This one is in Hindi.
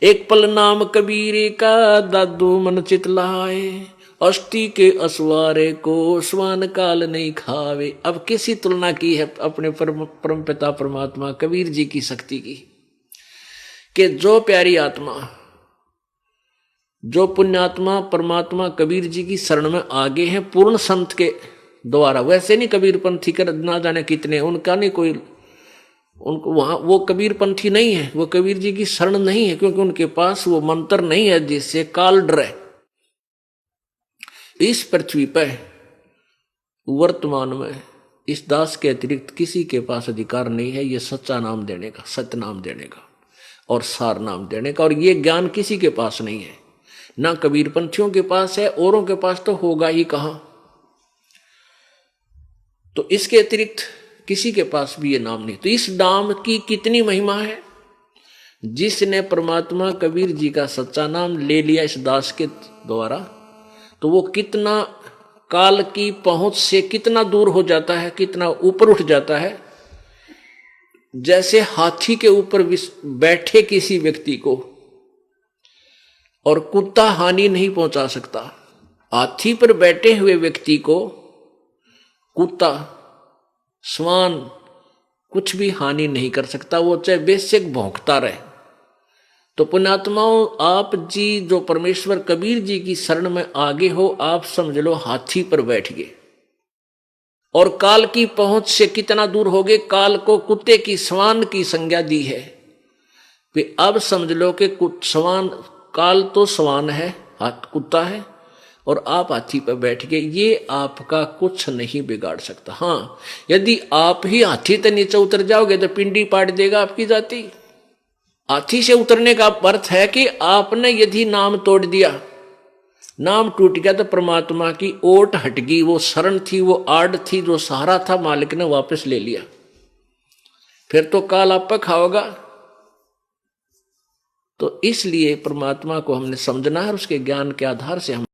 एक पल नाम कबीरे का दादू मन चित लाए, अष्टि के असवारे को स्वान काल नहीं खावे। अब किसी तुलना की है अपने परम पिता परमात्मा कबीर जी की शक्ति की, कि जो प्यारी आत्मा, जो पुण्यात्मा परमात्मा कबीर जी की शरण में आगे हैं पूर्ण संत के द्वारा, वैसे नहीं कबीर पंथी कर ना जाने कितने, उनका नहीं कोई, उनको वहां वो कबीर पंथी नहीं है, वो कबीर जी की शरण नहीं है, क्योंकि उनके पास वो मंत्र नहीं है जिससे काल डरे। इस पृथ्वी पर वर्तमान में इस दास के अतिरिक्त किसी के पास अधिकार नहीं है ये सच्चा नाम देने का, सत्य नाम देने का और सार नाम देने का, और ये ज्ञान किसी के पास नहीं है, ना कबीर पंथियों के पास है, औरों के पास तो होगा ही कहां। तो इसके अतिरिक्त किसी के पास भी ये नाम नहीं। तो इस नाम की कितनी महिमा है, जिसने परमात्मा कबीर जी का सच्चा नाम ले लिया इस दास के द्वारा, तो वो कितना काल की पहुंच से कितना दूर हो जाता है, कितना ऊपर उठ जाता है। जैसे हाथी के ऊपर बैठे किसी व्यक्ति को और कुत्ता हानि नहीं पहुंचा सकता, हाथी पर बैठे हुए व्यक्ति को कुत्ता श्वान कुछ भी हानि नहीं कर सकता, वो चाहे बेशक भौंकता रहे। तो पुण्यात्माओं, आप जी जो परमेश्वर कबीर जी की शरण में आगे हो, आप समझ लो हाथी पर बैठ गए और काल की पहुंच से कितना दूर हो गए। काल को कुत्ते की श्वान की संज्ञा दी है, अब समझ लो कि श्वान, काल तो श्वान है, कुत्ता है, और आप हाथी पर बैठ गए, ये आपका कुछ नहीं बिगाड़ सकता। हाँ, यदि आप ही हाथी से नीचे उतर जाओगे तो पिंडी पाट देगा आपकी जाति। हाथी से उतरने का अर्थ है कि आपने यदि नाम तोड़ दिया, नाम टूट गया, तो परमात्मा की ओट हट गई, वो शरण थी, वो आड़ थी, जो सहारा था, मालिक ने वापस ले लिया, फिर तो काल आप पर खाओगा। तो इसलिए परमात्मा को हमने समझना है और उसके ज्ञान के आधार से हम